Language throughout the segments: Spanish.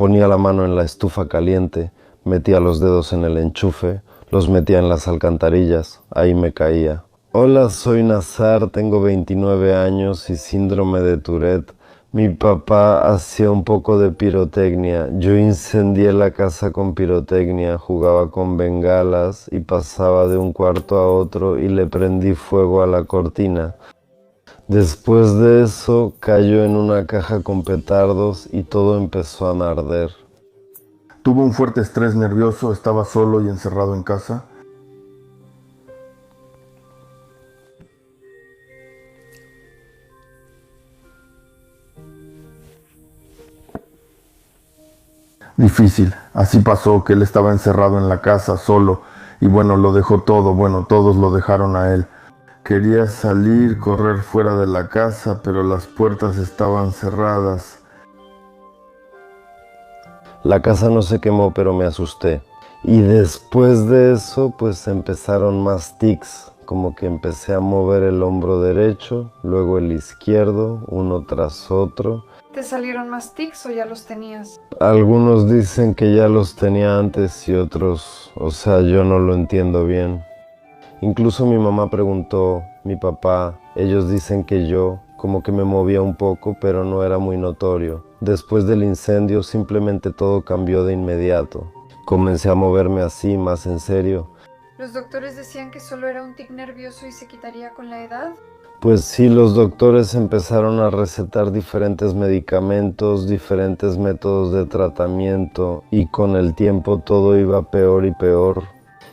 Ponía la mano en la estufa caliente, metía los dedos en el enchufe, los metía en las alcantarillas, ahí me caía. Hola, soy Nazar, tengo 29 años y síndrome de Tourette. Mi papá hacía un poco de pirotecnia. Yo incendié la casa con pirotecnia, jugaba con bengalas y pasaba de un cuarto a otro y le prendí fuego a la cortina. Después de eso cayó en una caja con petardos y todo empezó a arder. Tuvo un fuerte estrés nervioso, estaba solo y encerrado en casa. Difícil, así pasó que él estaba encerrado en la casa solo y bueno, lo dejó todo, bueno, todos lo dejaron a él. Quería salir, correr fuera de la casa, pero las puertas estaban cerradas. La casa no se quemó, pero me asusté. Y después de eso, pues empezaron más tics, como que empecé a mover el hombro derecho, luego el izquierdo, uno tras otro. ¿Te salieron más tics o ya los tenías? Algunos dicen que ya los tenía antes y otros, o sea, yo no lo entiendo bien. Incluso mi mamá preguntó, mi papá, ellos dicen que yo, como que me movía un poco, pero no era muy notorio. Después del incendio simplemente todo cambió de inmediato. Comencé a moverme así, más en serio. ¿Los doctores decían que solo era un tic nervioso y se quitaría con la edad? Pues sí, los doctores empezaron a recetar diferentes medicamentos, diferentes métodos de tratamiento y con el tiempo todo iba peor y peor.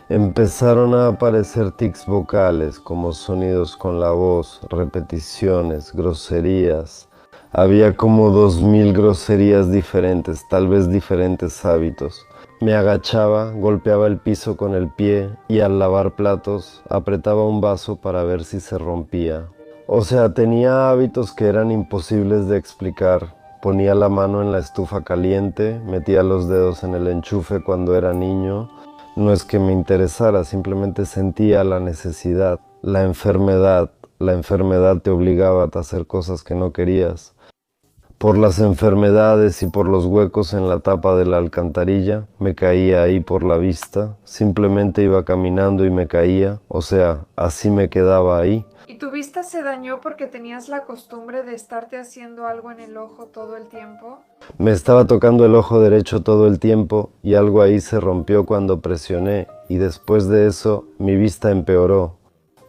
Empezaron a aparecer tics vocales como sonidos con la voz, repeticiones, groserías. Había como 2000 groserías diferentes, tal vez diferentes hábitos. Me agachaba, golpeaba el piso con el pie y al lavar platos apretaba un vaso para ver si se rompía. O sea, tenía hábitos que eran imposibles de explicar. Ponía la mano en la estufa caliente, metía los dedos en el enchufe cuando era niño. No es que me interesara, simplemente sentía la necesidad, la enfermedad. La enfermedad te obligaba a hacer cosas que no querías. Por las enfermedades y por los huecos en la tapa de la alcantarilla, me caía ahí por la vista. Simplemente iba caminando y me caía, o sea, así me quedaba ahí. ¿Y tu vista se dañó porque tenías la costumbre de estarte haciendo algo en el ojo todo el tiempo? Me estaba tocando el ojo derecho todo el tiempo y algo ahí se rompió cuando presioné y después de eso mi vista empeoró.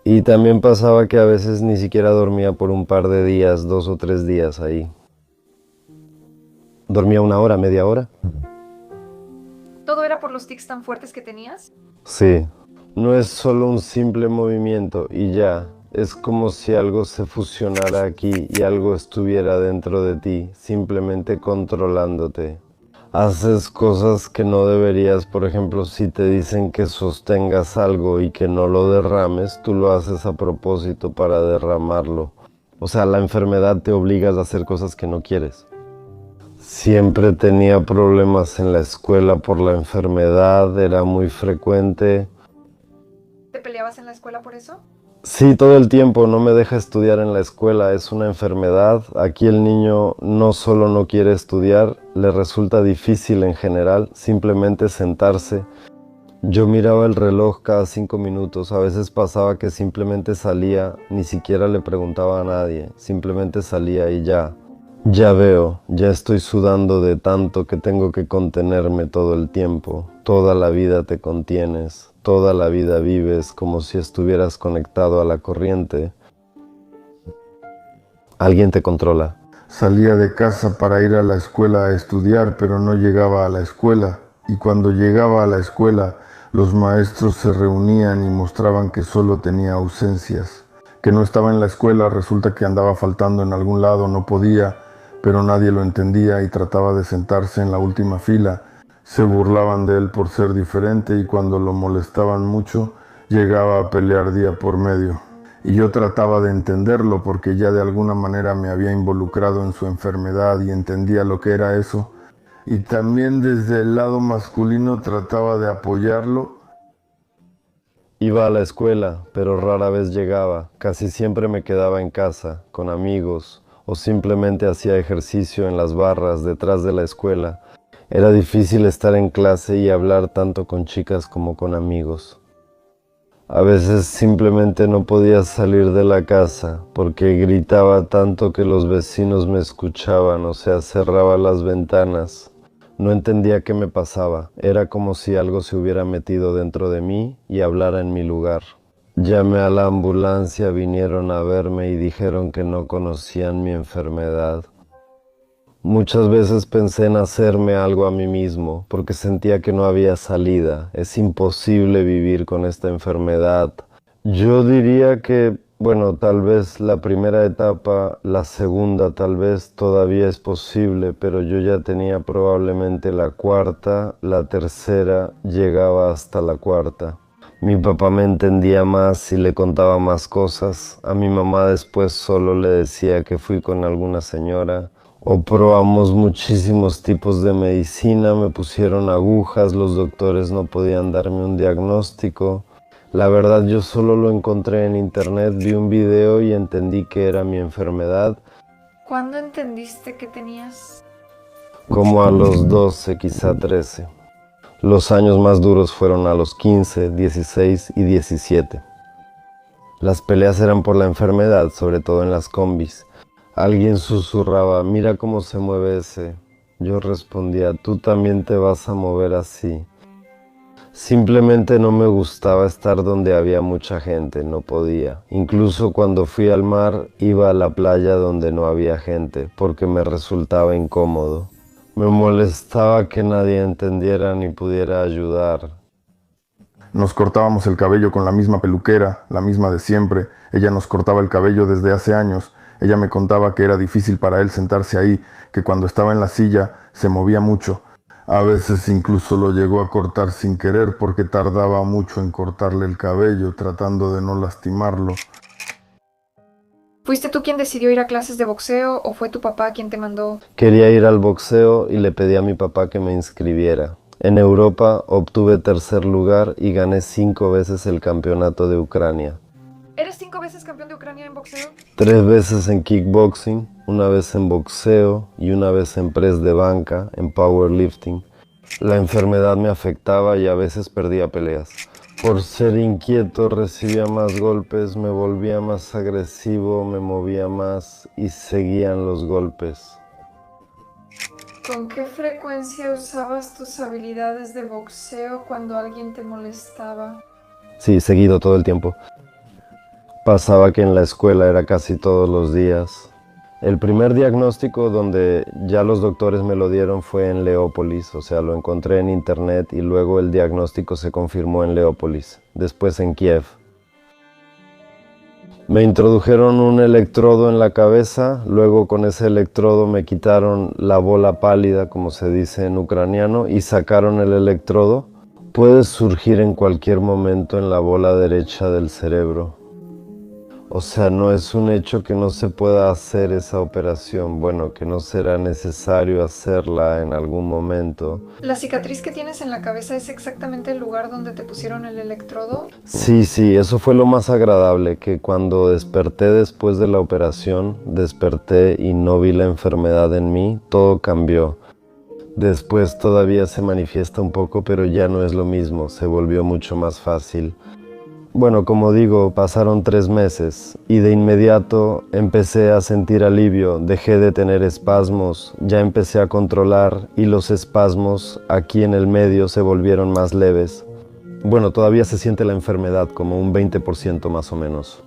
Y también pasaba que a veces ni siquiera dormía por un par de días, 2 o 3 días ahí. Dormía una hora, media hora. ¿Todo era por los tics tan fuertes que tenías? Sí, no es solo un simple movimiento y ya. Es como si algo se fusionara aquí y algo estuviera dentro de ti, simplemente controlándote. Haces cosas que no deberías, por ejemplo, si te dicen que sostengas algo y que no lo derrames, tú lo haces a propósito para derramarlo. O sea, la enfermedad te obliga a hacer cosas que no quieres. Siempre tenía problemas en la escuela por la enfermedad, era muy frecuente. ¿Te peleabas en la escuela por eso? Sí, todo el tiempo no me deja estudiar en la escuela, es una enfermedad. Aquí el niño no solo no quiere estudiar, le resulta difícil en general simplemente sentarse. Yo miraba el reloj cada 5 minutos, a veces pasaba que simplemente salía, ni siquiera le preguntaba a nadie, simplemente salía y ya. Ya veo, ya estoy sudando de tanto que tengo que contenerme todo el tiempo. Toda la vida te contienes, toda la vida vives como si estuvieras conectado a la corriente. Alguien te controla. Salía de casa para ir a la escuela a estudiar, pero no llegaba a la escuela. Y cuando llegaba a la escuela, los maestros se reunían y mostraban que solo tenía ausencias. Que no estaba en la escuela, resulta que andaba faltando en algún lado, no podía, pero nadie lo entendía y trataba de sentarse en la última fila. Se burlaban de él por ser diferente y cuando lo molestaban mucho, llegaba a pelear día por medio. Y yo trataba de entenderlo porque ya de alguna manera me había involucrado en su enfermedad y entendía lo que era eso. Y también desde el lado masculino trataba de apoyarlo. Iba a la escuela, pero rara vez llegaba. Casi siempre me quedaba en casa, con amigos, o simplemente hacía ejercicio en las barras detrás de la escuela. Era difícil estar en clase y hablar tanto con chicas como con amigos. A veces simplemente no podía salir de la casa porque gritaba tanto que los vecinos me escuchaban, o sea, cerraba las ventanas. No entendía qué me pasaba, era como si algo se hubiera metido dentro de mí y hablara en mi lugar. Llamé a la ambulancia, vinieron a verme y dijeron que no conocían mi enfermedad. Muchas veces pensé en hacerme algo a mí mismo, porque sentía que no había salida. Es imposible vivir con esta enfermedad. Yo diría que, bueno, tal vez la primera etapa, la segunda tal vez todavía es posible, pero yo ya tenía probablemente la cuarta, la tercera llegaba hasta la cuarta. Mi papá me entendía más y le contaba más cosas. A mi mamá después solo le decía que fui con alguna señora. O probamos muchísimos tipos de medicina, me pusieron agujas, los doctores no podían darme un diagnóstico. La verdad yo solo lo encontré en internet, vi un video y entendí que era mi enfermedad. ¿Cuándo entendiste que tenías? Como a los 12, quizá 13. Los años más duros fueron a los 15, 16 y 17. Las peleas eran por la enfermedad, sobre todo en las combis. Alguien susurraba, mira cómo se mueve ese. Yo respondía, tú también te vas a mover así. Simplemente no me gustaba estar donde había mucha gente, no podía. Incluso cuando fui al mar, iba a la playa donde no había gente, porque me resultaba incómodo. Me molestaba que nadie entendiera ni pudiera ayudar. Nos cortábamos el cabello con la misma peluquera, la misma de siempre. Ella nos cortaba el cabello desde hace años. Ella me contaba que era difícil para él sentarse ahí, que cuando estaba en la silla se movía mucho. A veces incluso lo llegó a cortar sin querer porque tardaba mucho en cortarle el cabello, tratando de no lastimarlo. ¿Fuiste tú quien decidió ir a clases de boxeo o fue tu papá quien te mandó? Quería ir al boxeo y le pedí a mi papá que me inscribiera. En Europa obtuve tercer lugar y gané 5 veces el campeonato de Ucrania. ¿Eres 5 veces campeón de Ucrania en boxeo? 3 veces en kickboxing, una vez en boxeo y una vez en press de banca, en powerlifting. La enfermedad me afectaba y a veces perdía peleas. Por ser inquieto recibía más golpes, me volvía más agresivo, me movía más y seguían los golpes. ¿Con qué frecuencia usabas tus habilidades de boxeo cuando alguien te molestaba? Sí, seguido todo el tiempo. Pasaba que en la escuela era casi todos los días. El primer diagnóstico donde ya los doctores me lo dieron fue en Leópolis, o sea, lo encontré en internet y luego el diagnóstico se confirmó en Leópolis, después en Kiev. Me introdujeron un electrodo en la cabeza, luego con ese electrodo me quitaron la bola pálida, como se dice en ucraniano, y sacaron el electrodo. Puede surgir en cualquier momento en la bola derecha del cerebro. O sea, no es un hecho que no se pueda hacer esa operación, bueno, que no será necesario hacerla en algún momento. ¿La cicatriz que tienes en la cabeza es exactamente el lugar donde te pusieron el electrodo? Sí, eso fue lo más agradable, que cuando desperté después de la operación, desperté y no vi la enfermedad en mí, todo cambió. Después todavía se manifiesta un poco, pero ya no es lo mismo, se volvió mucho más fácil. Bueno, como digo, pasaron 3 meses y de inmediato empecé a sentir alivio, dejé de tener espasmos, ya empecé a controlar y los espasmos aquí en el medio se volvieron más leves. Bueno, todavía se siente la enfermedad como un 20% más o menos.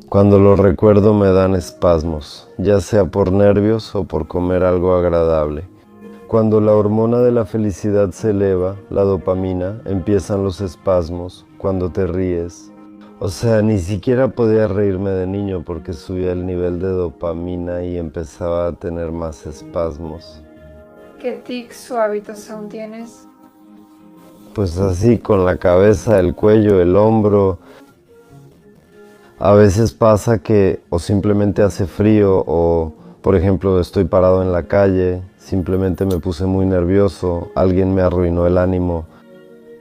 Cuando lo recuerdo me dan espasmos, ya sea por nervios o por comer algo agradable. Cuando la hormona de la felicidad se eleva, la dopamina, empiezan los espasmos, cuando te ríes. O sea, ni siquiera podía reírme de niño porque subía el nivel de dopamina y empezaba a tener más espasmos. ¿Qué tics o hábitos aún tienes? Pues así, con la cabeza, el cuello, el hombro. A veces pasa que o simplemente hace frío o, por ejemplo, estoy parado en la calle, simplemente me puse muy nervioso, alguien me arruinó el ánimo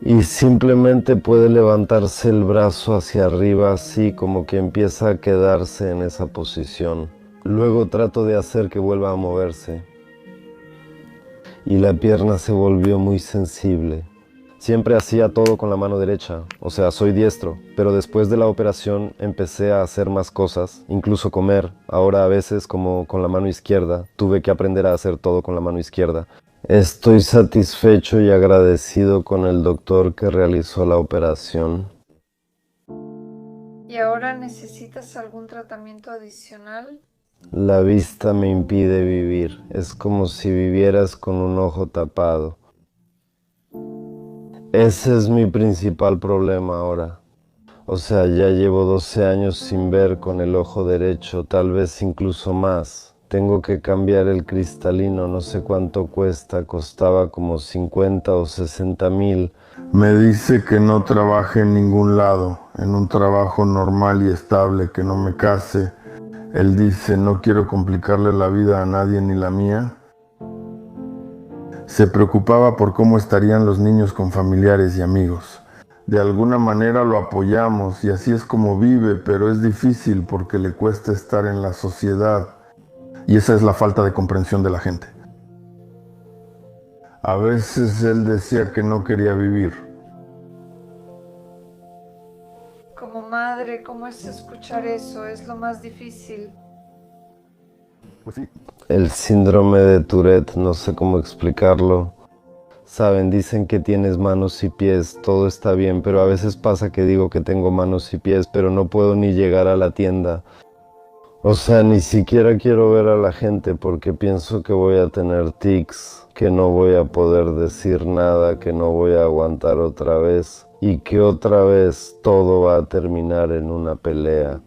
y simplemente puede levantarse el brazo hacia arriba así como que empieza a quedarse en esa posición. Luego trato de hacer que vuelva a moverse. y la pierna se volvió muy sensible. Siempre hacía todo con la mano derecha, o sea, soy diestro, pero después de la operación empecé a hacer más cosas, incluso comer. Ahora a veces como con la mano izquierda, tuve que aprender a hacer todo con la mano izquierda. Estoy satisfecho y agradecido con el doctor que realizó la operación. ¿Y ahora necesitas algún tratamiento adicional? La vista me impide vivir, es como si vivieras con un ojo tapado. Ese es mi principal problema ahora. O sea, ya llevo 12 años sin ver con el ojo derecho, tal vez incluso más. Tengo que cambiar el cristalino, no sé cuánto cuesta, costaba como 50 o 60 mil. Me dice que no trabaje en ningún lado, en un trabajo normal y estable, que no me case. Él dice, no quiero complicarle la vida a nadie ni la mía. Se preocupaba por cómo estarían los niños con familiares y amigos. De alguna manera lo apoyamos y así es como vive, pero es difícil porque le cuesta estar en la sociedad. Y esa es la falta de comprensión de la gente. A veces él decía que no quería vivir. Como madre, ¿cómo es escuchar eso? Es lo más difícil. Pues sí. El síndrome de Tourette, no sé cómo explicarlo. Saben, dicen que tienes manos y pies, todo está bien, pero a veces pasa que digo que tengo manos y pies, pero no puedo ni llegar a la tienda. O sea, ni siquiera quiero ver a la gente porque pienso que voy a tener tics, que no voy a poder decir nada, que no voy a aguantar otra vez y que otra vez todo va a terminar en una pelea.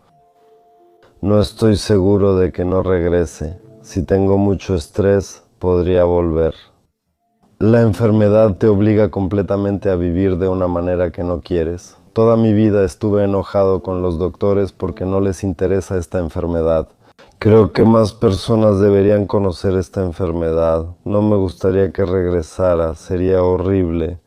No estoy seguro de que no regrese. Si tengo mucho estrés, podría volver. La enfermedad te obliga completamente a vivir de una manera que no quieres. Toda mi vida estuve enojado con los doctores porque no les interesa esta enfermedad. Creo que más personas deberían conocer esta enfermedad. No me gustaría que regresara, sería horrible.